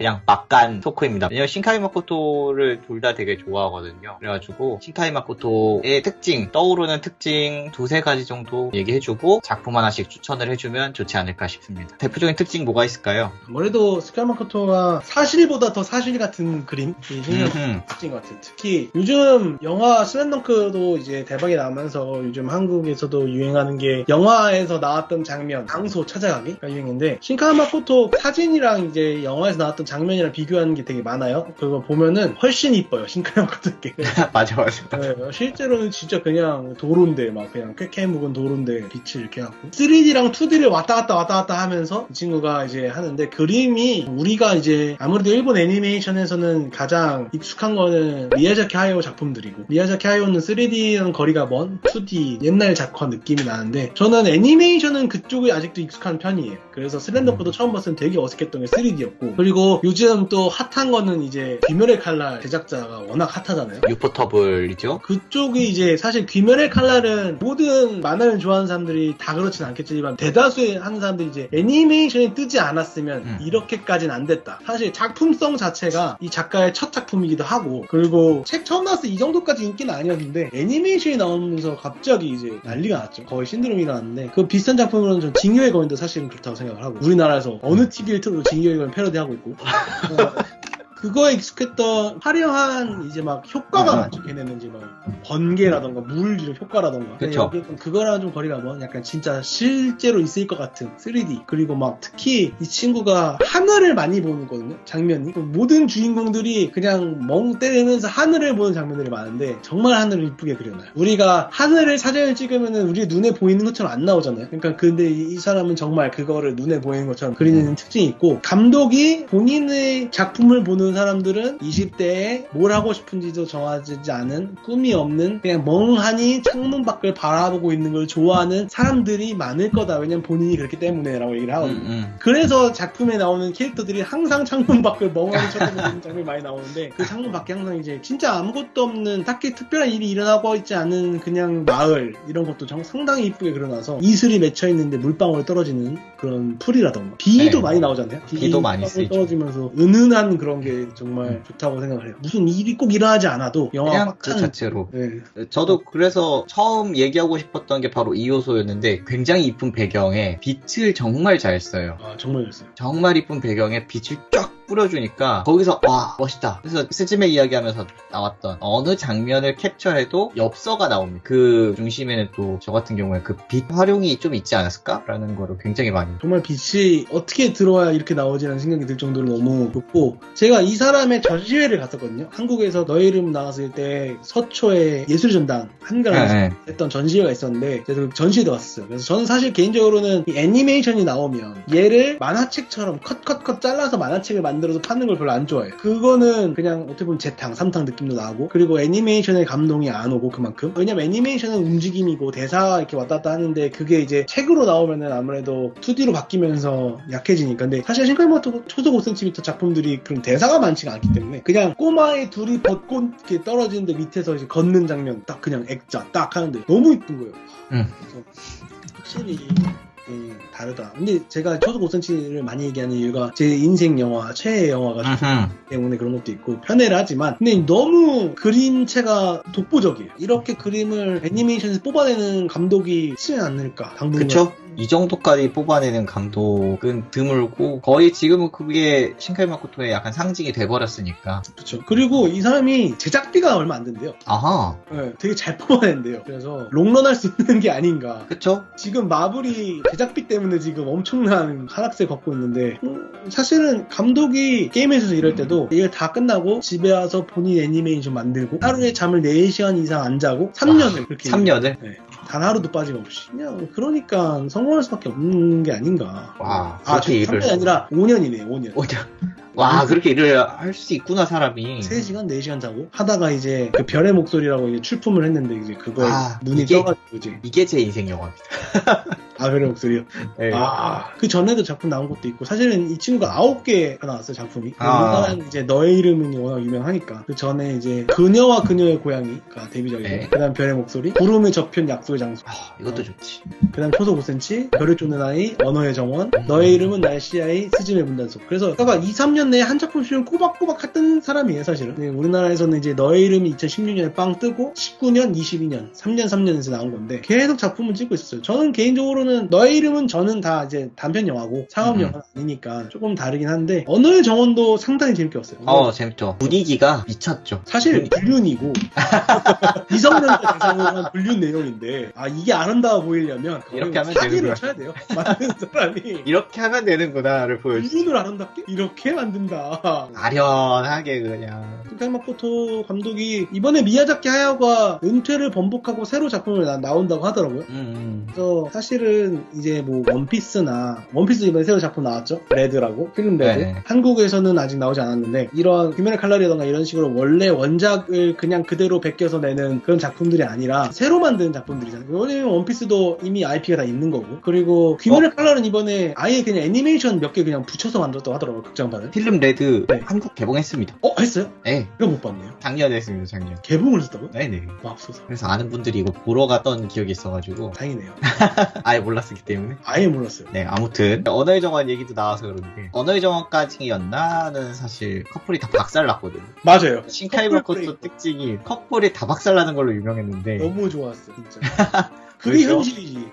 그냥 막간 토크입니다. 왜냐면 신카이 마코토를 둘 다 되게 좋아하거든요. 그래가지고 신카이 마코토의 특징, 떠오르는 특징 두세 가지 정도 얘기해주고 작품 하나씩 추천을 해주면 좋지 않을까 싶습니다. 대표적인 특징 뭐가 있을까요? 아무래도 스카이 마코토가 사실보다 더 사실 같은 그림이 생각하는 특징인 것 같아요. 특히 요즘 영화 슬램덩크도 이제 대박이 나면서 요즘 한국에서도 유행하는 게 영화에서 나왔던 장면, 장소 찾아가기가 유행인데 신카이 마코토 사진이랑 이제 영화에서 나왔던 장면이랑 비교하는 게 되게 많아요. 그거 보면은 훨씬 이뻐요. 신카이 마코토께. 맞아. 네, 실제로는 진짜 그냥 도로인데 막 그냥 꽤 묵은 도로인데 빛을 이렇게 하고 3D랑 2D를 왔다 갔다 하면서 이 친구가 이제 하는데 그림이 우리가 이제 아무래도 일본 애니메이션에서는 가장 익숙한 거는 미야자키 하야오 작품들이고 미야자키 하야오는 3D랑 거리가 먼 2D 옛날 작화 느낌이 나는데 저는 애니메이션은 그쪽이 아직도 익숙한 편이에요. 그래서 슬램덩크도 처음 봤을 때 되게 어색했던 게 3D였고 그리고 요즘 또 핫한 거는 이제 귀멸의 칼날 제작자가 워낙 핫하잖아요. 유포터블이죠. 그쪽이 이제 사실 귀멸의 칼날은 모든 만화를 좋아하는 사람들이 다 그렇진 않겠지만 대다수의 하는 사람들이 이제 애니메이션이 뜨지 않았으면 이렇게까지는 안 됐다. 사실 작품성 자체가 이 작가의 첫 작품이기도 하고 그리고 책 처음 나왔을 때 이 정도까지 인기는 아니었는데 애니메이션이 나오면서 갑자기 이제 난리가 났죠. 거의 신드롬이 나왔는데 그 비슷한 작품으로는 전 징요의 거인도 사실은 그렇다고 생각을 하고 우리나라에서 어느 TV를 틀어도 징요의 거인 패러디하고 있고 그거에 익숙했던 화려한 이제 막 효과가 많죠. 걔네는 이제 막 번개라던가 물 효과라던가. 그쵸. 그거랑 좀 거리가 먼 약간 진짜 실제로 있을 것 같은 3D. 그리고 막 특히 이 친구가 하늘을 많이 보는 거거든요. 장면이. 모든 주인공들이 그냥 멍 때리면서 하늘을 보는 장면들이 많은데 정말 하늘을 이쁘게 그려놔요. 우리가 하늘을 사진을 찍으면은 우리 눈에 보이는 것처럼 안 나오잖아요. 그러니까 근데 이 사람은 정말 그거를 눈에 보이는 것처럼 그리는 특징이 있고 감독이 본인의 작품을 보는 사람들은 20대에 뭘 하고 싶은지도 정하지 않은 꿈이 없는 그냥 멍하니 창문 밖을 바라보고 있는 걸 좋아하는 사람들이 많을 거다. 왜냐면 본인이 그렇기 때문에 라고 얘기를 하거든요. 그래서 작품에 나오는 캐릭터들이 항상 창문 밖을 멍하니 쳐다보는 장면이 많이 나오는데 그 창문 밖에 항상 이제 진짜 아무것도 없는 딱히 특별한 일이 일어나고 있지 않은 그냥 마을 이런 것도 상당히 이쁘게 그려놔서 이슬이 맺혀있는데 물방울 떨어지는 그런 풀이라던가 비도 많이 나오잖아요. 비도 많이 쓰이죠. 떨어지면서 은은한 그런 게 정말 좋다고 생각을 해요. 무슨 일이 꼭 일어나지 않아도 영화 그냥 그 자체로. 네. 저도 그래서 처음 얘기하고 싶었던 게 바로 이 요소였는데 굉장히 이쁜 배경에 빛을 정말 잘 써요. 아 정말 잘 써요. 정말 이쁜 배경에 빛을 쫙 뿌려주니까 거기서 와 멋있다. 그래서 스즈메 이야기하면서 나왔던 어느 장면을 캡처해도 엽서가 나옵니다. 그 중심에는 또 저 같은 경우에 그 빛 활용이 좀 있지 않았을까라는 거를 굉장히 많이 정말 빛이 어떻게 들어와야 이렇게 나오지라는 생각이 들 정도로 너무 좋고 제가 이 사람의 전시회를 갔었거든요. 한국에서 너의 이름 나왔을 때 서초에 예술전당 한가람에서 했던 전시회가 있었는데 그래서 그 전시회도 갔었어요. 그래서 저는 사실 개인적으로는 이 애니메이션이 나오면 얘를 만화책처럼 컷 잘라서 만화책을 만들어서 파는 걸 별로 안 좋아해요. 그거는 그냥 어떻게 보면 재탕, 삼탕 느낌도 나고 그리고 애니메이션의 감동이 안 오고 그만큼 왜냐면 애니메이션은 움직임이고 대사 이렇게 왔다 갔다 하는데 그게 이제 책으로 나오면은 아무래도 2D로 바뀌면서 약해지니까 근데 사실 신카이 마코토 초속 5cm 작품들이 그런 대사가 많지가 않기 때문에 그냥 꼬마의 둘이 벚꽃 이렇게 떨어지는데 밑에서 이제 걷는 장면 딱 그냥 액자 딱 하는데 너무 이쁜 거예요. 그래서 확실히 다르다. 근데 제가 초속 5cm를 많이 얘기하는 이유가 제 인생 영화, 최애 영화가 때문에 그런 것도 있고 편애를 하지만 근데 너무 그림체가 독보적이에요. 이렇게 그림을 애니메이션에서 뽑아내는 감독이 있지 않을까? 당분간. 그쵸? 이 정도까지 뽑아내는 감독은 드물고 거의 지금은 그게 신카이 마코토의 약간 상징이 돼버렸으니까. 그렇죠. 그리고 이 사람이 제작비가 얼마 안 된대요. 아하. 네, 되게 잘 뽑아낸대요. 그래서 롱런할 수 있는 게 아닌가. 그쵸? 지금 마블이 제작비 때문에 지금 엄청난 하락세를 걷고 있는데 사실은 감독이 게임에서 일할 때도 이걸 다 끝나고 집에 와서 본인 애니메이션 만들고 하루에 잠을 4시간 이상 안 자고 3년을 그렇게 3년을? 네. 단 하루도 빠짐없이 그냥 그러니까 성공할 수밖에 없는 게 아닌가. 와, 그렇게 일을 3년이 아니라 5년이네. 5년. 와, 그렇게 일을 할 수 있구나, 사람이. 3시간, 4시간 자고 하다가 이제 그 별의 목소리라고 이제 출품을 했는데 이제 그거에 눈이 떠가지고 이제 이게 제 인생 영화입니다. 아, 별의 목소리요? 네. 그 전에도 작품 나온 것도 있고 사실은 이 친구가 9개가 나왔어요, 작품이. 우리나라는 이제 너의 이름은 워낙 유명하니까 그 전에 이제 그녀와 그녀의 고양이가 데뷔작이고 네. 그 다음 별의 목소리, 구름의 저편 약속의 장소 이것도 좋지. 그 다음 초속 5cm, 별을 쫓는 아이, 언어의 정원, 너의 이름은 날씨아이, 스즈메 문단속. 그래서 아까 2, 3년 20년 내에 한 작품씩은 꼬박꼬박 했던 사람이에요, 사실은. 네, 우리나라에서는 이제 너의 이름이 2016년에 빵 뜨고 19년, 22년, 3년에서 나온 건데 계속 작품을 찍고 있었어요. 저는 개인적으로는 너의 이름은 저는 다 이제 단편 영화고 상업 영화는 아니니까 조금 다르긴 한데 언어의 정원도 상당히 재밌게 봤어요. 재밌죠. 분위기가 미쳤죠. 사실 불륜이고 미성년자 대상으로 한 불륜 내용인데 이게 아름다워 보이려면 이렇게 하면 사기를 쳐야 돼요. 만드는 사람이 이렇게 하면 되는구나를 보여주죠. 불륜을 아름답게 이렇게 만든다. 아련하게 그냥. 신카이 마코토 감독이 이번에 미야자키 하야오가 은퇴를 번복하고 새로 작품을 나온다고 하더라고요. 그래서 사실은 이제 뭐 원피스 이번에 새로 작품 나왔죠. 레드라고 필름 레드. 네. 한국에서는 아직 나오지 않았는데 이런 귀멸의 칼날이라던가 이런 식으로 원래 원작을 그냥 그대로 베껴서 내는 그런 작품들이 아니라 새로 만드는 작품들이잖아요. 왜냐면 원피스도 이미 IP가 다 있는 거고 그리고 귀멸의 칼날은 이번에 아예 그냥 애니메이션 몇 개 그냥 붙여서 만들었다고 하더라고요. 극장판을. 필름 레드 네. 한국 개봉했습니다. 했어요? 네. 이거 못 봤네요. 작년에 했습니다. 작년. 개봉을 했다고요? 네네. 맙소사. 그래서 아는 분들이 이거 보러 갔던 기억이 있어가지고 다행이네요. 아예 몰랐었기 때문에. 아예 몰랐어요. 네, 아무튼 언어의 정원 얘기도 나와서 그런데 언어의 정원까지였나는 사실 커플이 다 박살났거든요. 맞아요. 신카이 마코토 특징이 커플이 다 박살나는 걸로 유명했는데 너무 좋았어, 진짜. 그게 그렇죠? 현실이지.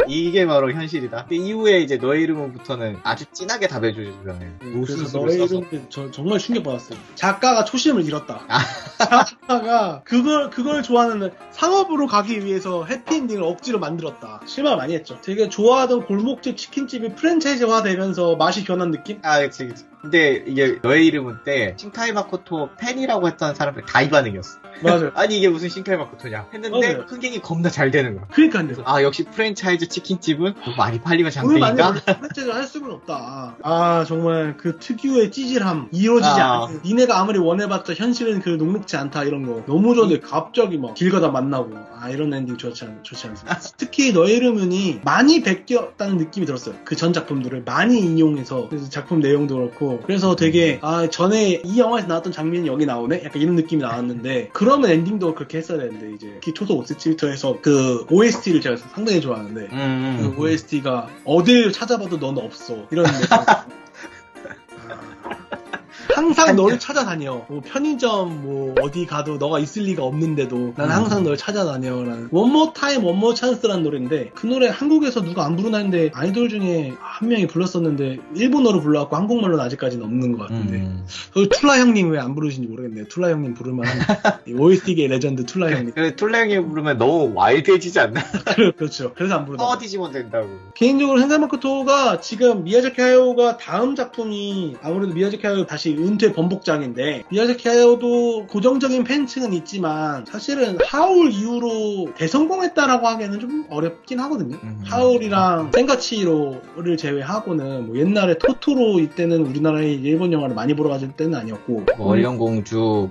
이게 바로 현실이다. 근데 이후에 이제 너의 이름은부터는 아주 진하게 답해주잖아요. 그래서 너의 이름은 정말 충격받았어요. 작가가 초심을 잃었다. 작가가 그걸 좋아하는 상업으로 가기 위해서 해피엔딩을 억지로 만들었다. 실망을 많이 했죠. 되게 좋아하던 골목집 치킨집이 프랜차이즈화 되면서 맛이 변한 느낌? 그치. 근데 이게 너의 이름은 때 신카이 마코토 팬이라고 했던 사람들 다 이 반응이었어. 맞아요. 아니 이게 무슨 신카이 마코토냐 했는데 맞아요. 흥행이 겁나 잘 되는 거야. 그러니까요. 역시 프랜차이즈 치킨집은 많이 팔리면 오늘 장땡인가? 만약 프랜차이즈 할 수는 없다. 정말 그 특유의 찌질함 이루어지지 않는 니네가 아무리 원해봤자 현실은 그 녹록지 않다 이런 거 너무 좋은데 갑자기 막 길 가다 만나고 이런 엔딩 좋지 않습니다. 특히 너의 이름은이 많이 베꼈다는 느낌이 들었어요. 그 전 작품들을 많이 인용해서 그래서 작품 내용도 그렇고 그래서 되게 전에 이 영화에서 나왔던 장면이 여기 나오네? 약간 이런 느낌이 나왔는데 그러면 엔딩도 그렇게 했어야 되는데 이제 특히 초속 5cm에서 그 OST를 제가 상당히 좋아하는데 그 OST가 어딜 찾아봐도 넌 없어 이런 항상 너를 찾아다녀. 뭐 편의점 뭐 어디 가도 너가 있을 리가 없는데도 난 항상 널 찾아다녀. 라는 One More Time, One More Chance라는 노래인데 그 노래 한국에서 누가 안 부르나 했는데 아이돌 중에 한 명이 불렀었는데 일본어로 불러갖고 한국말로는 아직까지는 없는 것 같은데 그 툴라 형님 왜 안 부르신지 모르겠네요. 툴라 형님 부르면 OST계의 레전드 툴라 형님. 그래 툴라 형님 부르면 너무 와일드해지지 않나? 그렇죠. 그래서 안 부르나. 뒤지면 된다고. 개인적으로 신카이 마코토가 지금 미야자키 하야오가 다음 작품이 아무래도 미야자키 하야오 다시 은퇴 번복작인데 미야자키 하야오도 고정적인 팬층은 있지만 사실은 하울 이후로 대성공했다라고 하기에는 좀 어렵긴 하거든요. 하울이랑 센가치로를 제외하고는 뭐 옛날에 토토로 이때는 우리나라에 일본 영화를 많이 보러 가질 때는 아니었고 원령공주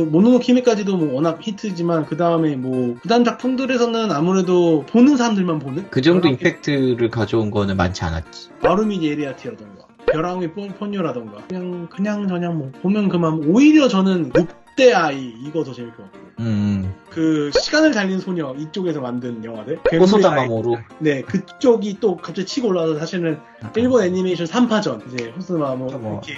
모노노 키미까지도 뭐 워낙 히트지만 그 다음에 그 다음 작품들에서는 아무래도 보는 사람들만 보는 그 정도 임팩트를 가져온 거는 많지 않았지. 마루미 예리아티라던가 벼랑의 포뇨라던가 그냥 저냥 보면 그만. 오히려 저는 늑대 아이 이거 더 재밌게 봤거든요. 그 시간을 달린 소녀 이쪽에서 만든 영화들 호소다마모루. 네, 그쪽이 또 갑자기 치고 올라와서 사실은 일본 애니메이션 3파전 이제 호소다마모루 이렇게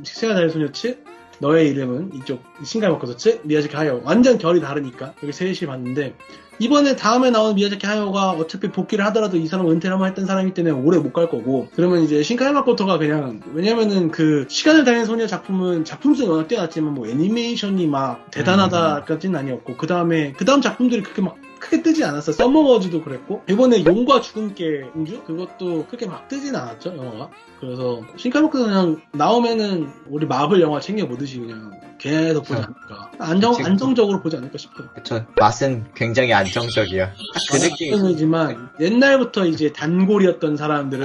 시간을 달린 소녀 측 너의 이름은 이쪽 신카이 마코토 측 미야자키 하야오 완전 결이 다르니까 여기 셋이 봤는데 이번에 다음에 나오는 미야자키 하야오가 어차피 복귀를 하더라도 이 사람 은퇴를 한번 했던 사람이기 때문에 오래 못 갈 거고 그러면 이제 신카이 마코토가 그냥 왜냐면은 그 시간을 달리는 소녀 작품은 작품성이 워낙 뛰어났지만 뭐 애니메이션이 막 대단하다까지는 아니었고 그 다음 작품들이 그렇게 막 크게 뜨지 않았어. 서머워즈도 그랬고 이번에 용과 죽음께 공주 그것도 그렇게 막 뜨진 않았죠 영화가. 그래서 신카이 마코토 그냥 나오면은 우리 마블 영화 챙겨보듯이 그냥 계속 보지 않을까. 안정적으로 보지 않을까 싶어요. 그쵸. 맛은 굉장히 안정적이야. 그 느낌이지만 옛날부터 이제 단골이었던 사람들은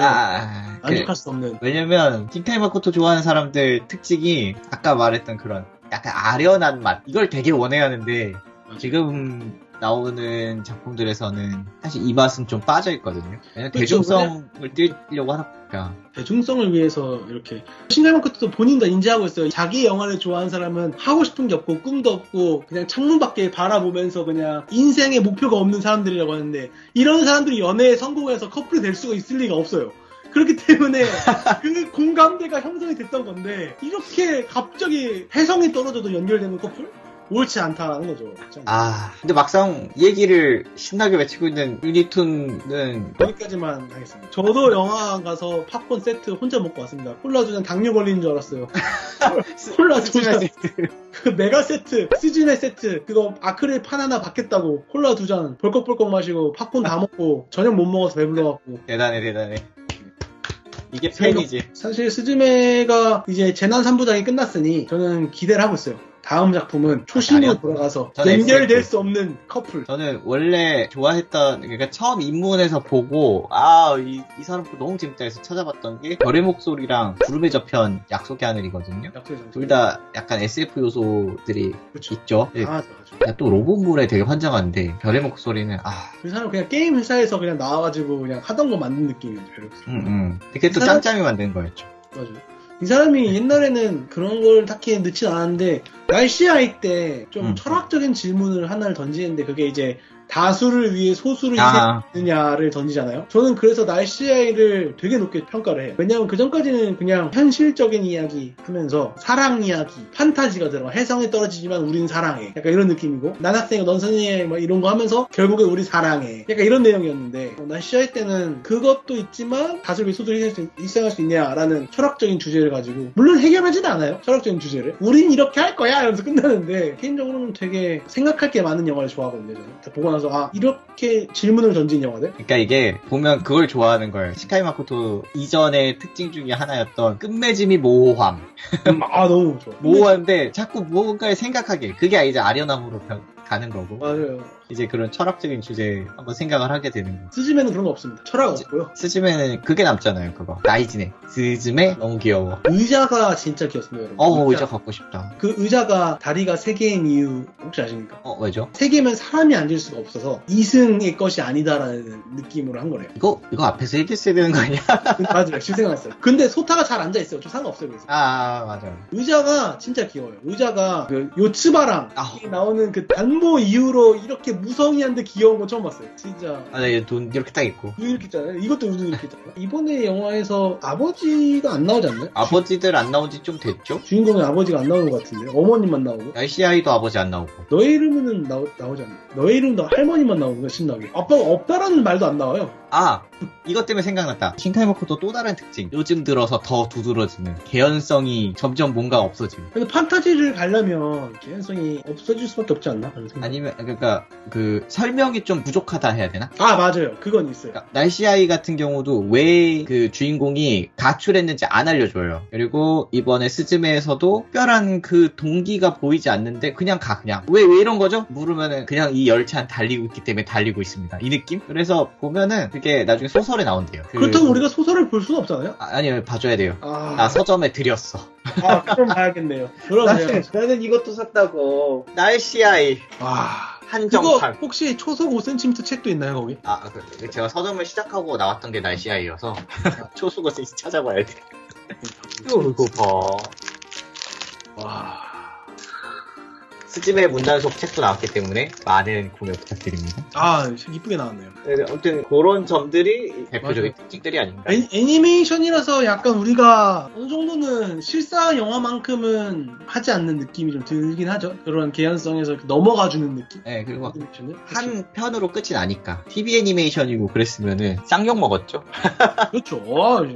만족할 수 없는. 왜냐면 신카이 마코토 좋아하는 사람들 특징이 아까 말했던 그런 약간 아련한 맛 이걸 되게 원해야 하는데 지금 나오는 작품들에서는 사실 이 맛은 좀 빠져있거든요. 왜냐면 대중성을 띄려고 하니까. 대중성을 위해서 이렇게 신카이 마코토도 본인도 인지하고 있어요. 자기 영화를 좋아하는 사람은 하고 싶은 게 없고 꿈도 없고 그냥 창문 밖에 바라보면서 그냥 인생에 목표가 없는 사람들이라고 하는데 이런 사람들이 연애에 성공해서 커플이 될 수가 있을 리가 없어요. 그렇기 때문에 그 공감대가 형성이 됐던 건데 이렇게 갑자기 혜성이 떨어져도 연결되는 커플? 옳지 않다라는 거죠. 근데 막상 이 얘기를 신나게 외치고 있는 유니툰은 거기까지만 하겠습니다. 저도 영화관 가서 팝콘 세트 혼자 먹고 왔습니다. 콜라 두 잔 당뇨 걸리는 줄 알았어요. 콜라 두 잔, 그 메가 세트, 스즈메 세트, 그거 아크릴 판 하나 받겠다고 콜라 두 잔 벌컥벌컥 마시고 팝콘 다 먹고 저녁 못 먹어서 배불러갖고. 대단해. 이게 팬이지. 사실 스즈메가 이제 재난 3부작이 끝났으니 저는 기대를 하고 있어요. 다음 작품은 초심으로 돌아가서 연결될 수 없는 커플. 저는 원래 좋아했던, 그러니까 처음 입문해서 보고 이 사람 너무 재밌다 해서 찾아봤던 게 별의 목소리랑 구름의 저편 약속의 하늘이거든요. 둘 다 약간 SF 요소들이 그쵸. 있죠. 맞아. 또 로봇물에 되게 환장한데 별의 목소리는 그 사람 그냥 게임 회사에서 그냥 나와가지고 그냥 하던 거 만든 느낌이었죠. 별의 목소리. 그게 또 짬짬이 만든 거였죠. 맞아요. 이 사람이 옛날에는 그런 걸 딱히 넣진 않았는데 날씨 아이 때 좀 철학적인 질문을 하나를 던지는데 그게 이제 다수를 위해 소수를 희생하느냐를 던지잖아요. 저는 그래서 날씨 아이를 되게 높게 평가를 해요. 왜냐하면 그 전까지는 그냥 현실적인 이야기 하면서 사랑 이야기, 판타지가 들어가. 해성에 떨어지지만 우린 사랑해. 약간 이런 느낌이고 난 학생이고 넌 선생님 막 이런 거 하면서 결국에 우리 사랑해. 약간 이런 내용이었는데 날씨 아이 때는 그것도 있지만 다수를 위해 소수를 희생할 수 있냐라는 철학적인 주제를 가지고 물론 해결하지는 않아요. 철학적인 주제를. 우린 이렇게 할 거야 이러면서 끝나는데 개인적으로는 되게 생각할 게 많은 영화를 좋아하거든요. 저는. 보고 나서 이렇게 질문을 던진 영화들? 그러니까 이게 보면 그걸 좋아하는 거예요. 시카이 마코토 이전의 특징 중에 하나였던 끝맺음이 모호함. 너무 좋아. 모호한데 자꾸 뭔가를 생각하게. 그게 이제 아련함으로 가는 거고. 맞아요. 이제 그런 철학적인 주제 한번 생각을 하게 되는 거예요. 스즈메는 그런 거 없습니다. 철학 없고요. 스즈메는 그게 남잖아요. 그거. 나이지네. 스즈메 너무 귀여워. 의자가 진짜 귀엽습니다. 여러분. 의자 갖고 싶다. 그 의자가 다리가 3개인 이유 혹시 아십니까? 왜죠? 3개면 사람이 앉을 수가 없어서 이승의 것이 아니다라는 느낌으로 한 거래요. 이거 앞에서 얘기했어야 되는 거 아니야? 맞아요. 지금 생각났어요. 근데 소타가 잘 앉아있어요. 좀 상관없어요. 그래서. 맞아요. 의자가 진짜 귀여워요. 의자가 그 요츠바랑 나오는 그 단모 이후로 이렇게 무성의한데 귀여운 거 처음 봤어요. 진짜. 돈 이렇게 딱 있고. 눈 이렇게 있잖아요. 이것도 눈 이렇게 있잖아요. 이번에 영화에서 아버지가 안 나오지 않나요? 아버지들 안 나온 지 좀 됐죠? 주인공의 아버지가 안 나오는 것 같은데. 어머님만 나오고. 날씨아이도 아버지 안 나오고. 너의 이름은 나오지 않나요? 너의 이름도 할머니만 나오는 거야, 신나게. 아빠가 없다라는 말도 안 나와요. 이것 때문에 생각났다. 신카이 마코토 또 다른 특징. 요즘 들어서 더 두드러지는 개연성이 점점 뭔가 없어지는. 근데 판타지를 가려면 개연성이 없어질 수밖에 없지 않나? 아니면 그러니까 그 설명이 좀 부족하다 해야 되나? 맞아요. 그건 있어요. 그러니까 날씨아이 같은 경우도 왜 그 주인공이 가출했는지 안 알려줘요. 그리고 이번에 스즈메에서도 특별한 그 동기가 보이지 않는데 그냥 왜 이런 거죠? 물으면은 그냥 이 열차는 달리고 있기 때문에 달리고 있습니다. 이 느낌? 그래서 보면은 그게 나중에 소설에 나온대요. 그렇다고 우리가 소설을 볼 수는 없잖아요? 아니요, 봐줘야 돼요. 나 서점에 들였어. 그럼 봐야겠네요. 그러면 나는 이것도 샀다고. 날씨아이. 한정판. 그거 혹시 초속 5cm 책도 있나요, 거기? 제가 서점을 시작하고 나왔던 게 날씨아이여서 초속 5cm 찾아봐야 돼. 이거 봐. 스즈메 문단속 책도 나왔기 때문에 많은 구매 부탁드립니다. 이쁘게 나왔네요. 네, 아무튼 그런 점들이 대표적인 특징들이 아닌가. 애니메이션이라서 약간 우리가 어느 정도는 실사 영화만큼은 하지 않는 느낌이 좀 들긴 하죠. 그런 개연성에서 넘어가주는 느낌? 네, 그리고 한 편으로 끝이 나니까. TV 애니메이션이고 그랬으면은 쌍욕 먹었죠. 그렇죠.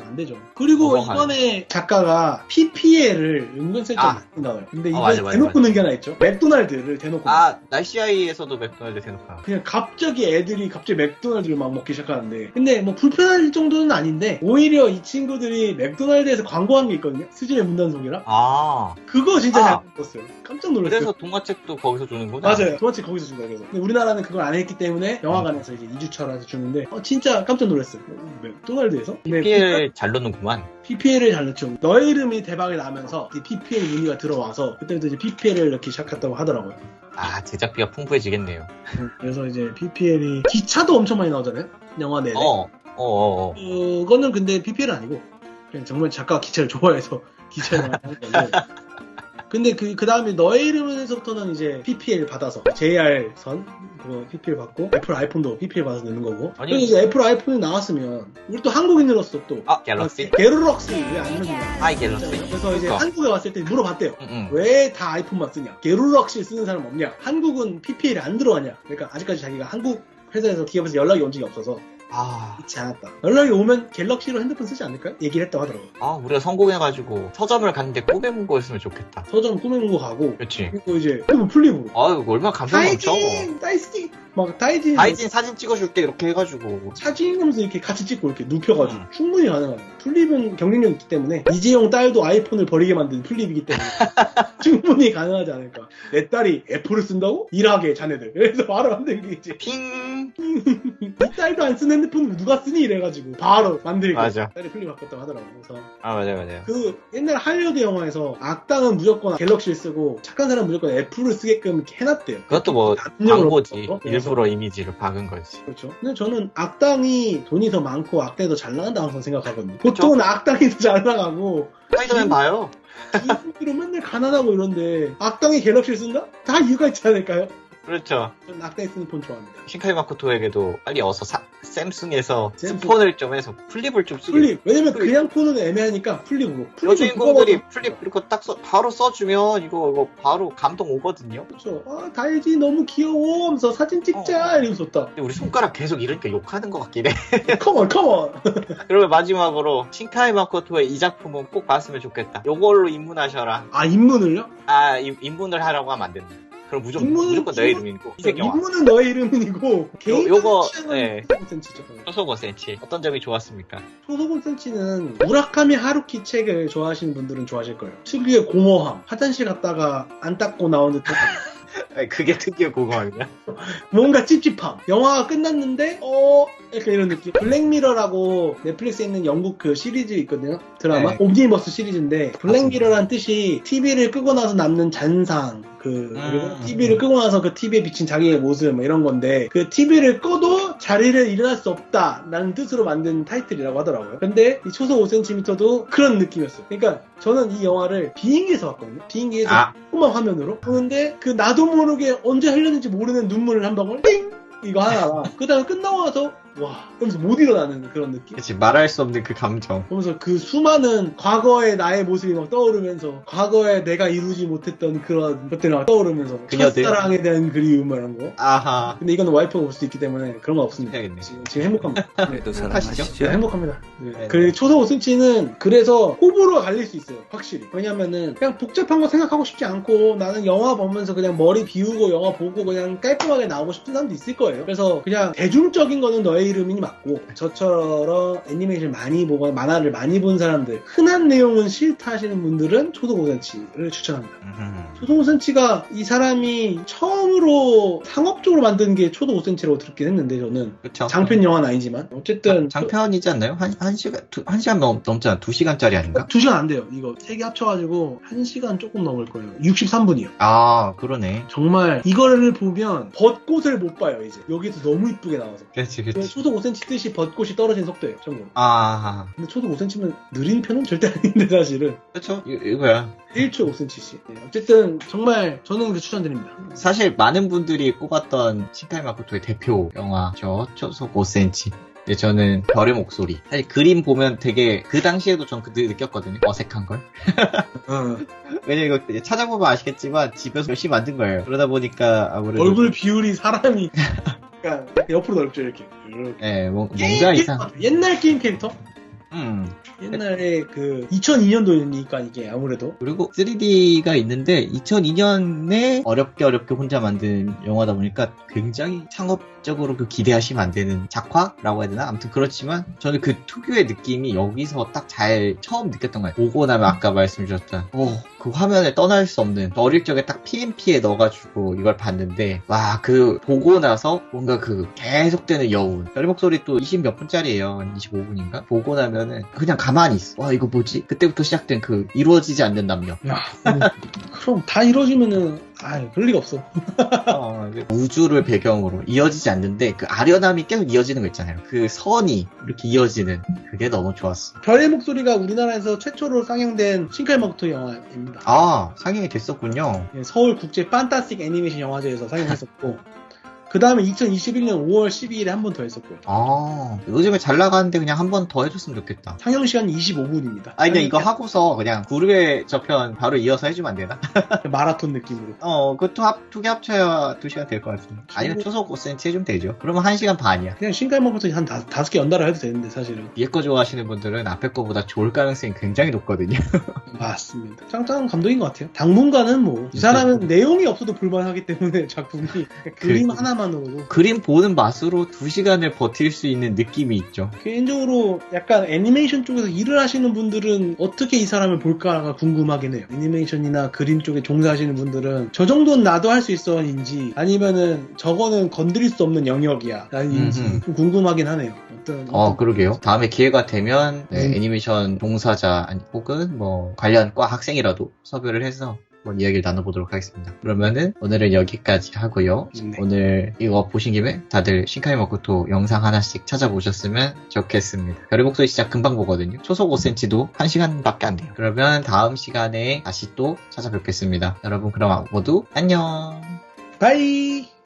안 되죠. 그리고 이번에 작가가 PPL을 은근슬쩍 나와요. 근데 이거 대놓고 넣은 게 하나 있죠. 맥도날드를 대놓고. 날씨아이에서도 맥도날드 대놓고. 그냥 갑자기 맥도날드를 막 먹기 시작하는데. 근데 뭐 불편할 정도는 아닌데, 오히려 이 친구들이 맥도날드에서 광고한 게 있거든요. 스즈메 문단속이랑. 그거 진짜 잘 먹었어요. 깜짝 놀랐어요. 그래서 동화책도 거기서 주는구나. 맞아요. 동화책 거기서 준 거예요. 근데 우리나라는 그걸 안 했기 때문에 영화관에서 이제 2주차라서 주는데, 진짜 깜짝 놀랐어요. 맥도날드에서? PPL 잘 넣는구만. PPL을 잘 넣죠. 너의 이름이 대박이 나면서 PPL 문의가 들어와서 그때부터 이제 PPL을 넣기 시작했다고 하더라고요. 제작비가 풍부해지겠네요. 그래서 이제 PPL이 기차도 엄청 많이 나오잖아요. 영화 내내. 그거는 근데 PPL은 아니고 그냥 정말 작가가 기차를 좋아해서 기차를 많이 하는 건데 근데 그 다음에 너의 이름에서부터는 이제 PPL 받아서 JR 선 그거 PPL 받고 애플 아이폰도 PPL 받아서 내는 거고. 아니. 그리고 이제 애플 아이폰이 나왔으면 우리 또 한국인으로서 또 갤럭시? 게르럭시 왜 안 넣냐? 아이 갤럭시. 그래서 이제 그러니까. 한국에 왔을 때 물어봤대요. 응. 왜 다 아이폰만 쓰냐? 게르럭시 쓰는 사람 없냐? 한국은 PPL이 안 들어가냐? 그러니까 아직까지 자기가 한국 회사에서 기업에서 연락이 온 적이 없어서 있지 않았다. 연락이 오면 갤럭시로 핸드폰 쓰지 않을까요? 얘기를 했다고 하더라고요. 우리가 성공해가지고 서점을 갔는데 꾸며본 거였으면 좋겠다. 서점 꾸미는 거 가고. 그치. 그리고 이제 플립으로. 얼마나 감성 넘쳐. 다이스키! 막 다이진 사진 찍어줄게 이렇게 해가지고. 사진 하면서 이렇게 같이 찍고 이렇게 눕혀가지고 충분히 가능해요. 플립은 경쟁력이 있기 때문에 이재용 딸도 아이폰을 버리게 만든 플립이기 때문에 충분히 가능하지 않을까. 내 딸이 애플을 쓴다고? 일하게 자네들. 그래서 바로 만든 게 이제 핑. 이 딸도 안 쓰는 핸드폰을 누가 쓰니 이래가지고 바로 만들고. 맞아. 딸이 플립 바꿨다고 하더라고. 그래서 맞아요. 그 옛날 할리우드 영화에서 악당은 무조건 갤럭시를 쓰고 착한 사람은 무조건 애플을 쓰게끔 해놨대요. 그것도 뭐 압력으로 광고지. 바꿔서. 일부러 이미지를 박은 거지. 그렇죠. 근데 저는 악당이 돈이 더 많고 악당이 더 잘 나간다 항상 생각하거든요. 보통은 악당이 더 잘 나가고 스파이더맨 봐요. 이로 맨날 가난하고 이런데 악당이 갤럭시를 쓴다? 다 이유가 있지 않을까요? 그렇죠. 저는 악당이 쓰는 폰 좋아합니다. 신카이 마코토에게도 빨리 어서 샘승에서 샘승. 스폰을 좀 해서 플립을 좀 쓰게. 플립. 왜냐면 그냥 폰은 애매하니까 플립으로. 여주인공들이 플립 이렇게 딱 바로 써주면 이거 바로 감동 오거든요. 그렇죠. 다이지 너무 귀여워 하면서 사진 찍자 이러면서 좋다. 근데 우리 손가락 계속 이러니까 욕하는 것 같긴 해. 컴온. 그러면 마지막으로 신카이 마코토의 이 작품은 꼭 봤으면 좋겠다. 요걸로 입문하셔라. 입문을요? 입문을 하라고 하면 안 된다. 그럼 무조건 입문은 내 이름이고. 입문은 너의 이름이고 개인 요거, 취향은 네. 초소곤센치죠. 초소곤센치 어떤 점이 좋았습니까? 초소곤센치는 무라카미 하루키 책을 좋아하시는 분들은 좋아하실 거예요. 특유의 공허함, 화장실 갔다가 안 닦고 나온 듯한 그게 특유의 공허함이냐? 뭔가 찝찝함. 영화가 끝났는데 약간 이런 느낌. 블랙미러라고 넷플릭스에 있는 영국 그 시리즈 있거든요. 드라마. 네. 옴니버스 시리즈인데 블랙미러란 뜻이 TV를 끄고 나서 남는 잔상. 그리고 TV를 끄고 나서 그 TV에 비친 자기의 모습 뭐 이런 건데 그 TV를 꺼도 자리를 일어날 수 없다라는 뜻으로 만든 타이틀이라고 하더라고요. 근데 이 초속 5cm도 그런 느낌이었어요. 그러니까 저는 이 영화를 비행기에서 봤거든요. 비행기에서 조그만 화면으로 보는데 그 나도 모르게 언제 흘렸는지 모르는 눈물을 한 방울 띵! 이거 하나. 그 다음에 끝나고 나서 와 그러면서 못 일어나는 그런 느낌? 그치, 말할 수 없는 그 감정. 그러면서 그 수많은 과거의 나의 모습이 막 떠오르면서 과거에 내가 이루지 못했던 그런 것들이 막 떠오르면서 그녀들? 첫사랑에 대한 그리움 이런 거. 아하. 근데 이거는 와이프가 볼 수도 있기 때문에 그런 거 없습니다. 해야겠네. 지금 행복합니다. 그래도 네, 사랑하시죠? 행복합니다. 네. 그 초속 5cm는 그래서 호불호가 갈릴 수 있어요. 확실히. 왜냐면은 그냥 복잡한 거 생각하고 싶지 않고 나는 영화 보면서 그냥 머리 비우고 영화 보고 그냥 깔끔하게 나오고 싶은 사람도 있을 거예요. 그래서 그냥 대중적인 거는 너의 이름이 맞고 저처럼 애니메이션 많이 보거나 만화를 많이 본 사람들 흔한 내용은 싫다 하시는 분들은 초속 5cm를 추천합니다. 초속 5cm가 이 사람이 처음으로 상업적으로 만든 게 초속 5cm라고 들었긴 했는데 저는 그쵸. 장편 영화는 아니지만 어쨌든 장편이지 않나요? 한 시간 넘잖아. 2시간짜리 아닌가? 2시간 안 돼요. 이거 3개 합쳐가지고 1시간 조금 넘을 거예요. 63분이요. 아, 그러네. 정말 이거를 보면 벚꽃을 못 봐요. 이제 여기서 너무 이쁘게 나와서. 그렇지. 초속 5cm 뜻이 벚꽃이 떨어진 속도예요. 참고로. 아, 근데 초속 5cm면 느린 편은 절대 아닌데 사실은 그렇죠. 이거야. 1초 5cm씩. 어쨌든 정말 저는 그 추천드립니다. 사실 많은 분들이 꼽았던 신카이 마코토의 대표 영화죠. 초속 5cm. 근데 저는 별의 목소리. 사실 그림 보면 되게 그 당시에도 전 그때 느꼈거든요. 어색한 걸. 왜냐면 이거 찾아보면 아시겠지만 집에서 열심히 만든 거예요. 그러다 보니까 아무래도 얼굴 비율이 사람이 그러니까 옆으로 넓죠 이렇게. 네, 뭔가 게임 이상. 캐릭터, 옛날 게임 캐릭터? 옛날에 그 2002년도니까 이게 아무래도 그리고 3D가 있는데 2002년에 어렵게 혼자 만든 영화다 보니까 굉장히 상업적으로 그 기대하시면 안 되는 작화라고 해야 되나? 아무튼 그렇지만 저는 그 특유의 느낌이 여기서 딱 잘 처음 느꼈던 거예요. 보고 나면 아까 말씀 주셨던 그 화면에 떠날 수 없는 어릴 적에 딱 PMP에 넣어가지고 이걸 봤는데 와 그 보고 나서 뭔가 그 계속되는 여운. 별의 목소리 또 20 몇 분짜리예요. 한 25분인가? 보고 나면은 그냥 가만히 있어. 와 이거 뭐지? 그때부터 시작된 그 이루어지지 않는 남녀. 야 그럼 다 이루어지면은 그럴 리가 없어. 우주를 배경으로 이어지지 않는데 그 아련함이 계속 이어지는 거 있잖아요. 그 선이 이렇게 이어지는 그게 너무 좋았어. 별의 목소리가 우리나라에서 최초로 상영된 신카이 마코토 영화입니다. 상영이 됐었군요. 서울 국제 판타스틱 애니메이션 영화제에서 상영했었고 그 다음에 2021년 5월 12일에 한 번 더 했었고요. 요즘에 잘 나가는데 그냥 한 번 더 해줬으면 좋겠다. 상영 시간이 25분입니다. 그냥 이거 하고서 그냥 구르의 저편 바로 이어서 해주면 안 되나? 마라톤 느낌으로. 그 두 개 합쳐야 2시간 될 것 같은데. 아니면 초속 5cm 해주면 되죠. 그러면 1시간 반이야. 그냥 신카이 마코토 한 5개 연달아 해도 되는데 사실은. 뒤에 거 좋아하시는 분들은 앞에 거보다 좋을 가능성이 굉장히 높거든요. 맞습니다. 짱짱한 감독인 것 같아요. 당분간은 뭐 이 사람은 내용이 없어도 볼만하기 때문에 작품이 그림 하나만으로도 그림 보는 맛으로 2시간을 버틸 수 있는 느낌이 있죠. 개인적으로 약간 애니메이션 쪽에서 일을 하시는 분들은 어떻게 이 사람을 볼까가 궁금하긴 해요. 애니메이션이나 그림 쪽에 종사하시는 분들은 저 정도는 나도 할 수 있어인지 아니면은 저거는 건드릴 수 없는 영역이야 인지 좀 궁금하긴 하네요. 그러게요. 다음에 기회가 되면 애니메이션 종사자 혹은 뭐 관련 과 학생이라도 섭외를 해서 이야기를 나눠보도록 하겠습니다. 그러면은 오늘은 여기까지 하고요. 오늘 이거 보신 김에 다들 신카이 마코토 영상 하나씩 찾아보셨으면 좋겠습니다. 별의 목소리 진짜 금방 보거든요. 초속 5cm도 1시간밖에 안 돼요. 그러면 다음 시간에 다시 또 찾아뵙겠습니다. 여러분 그럼 모두 안녕. 바이.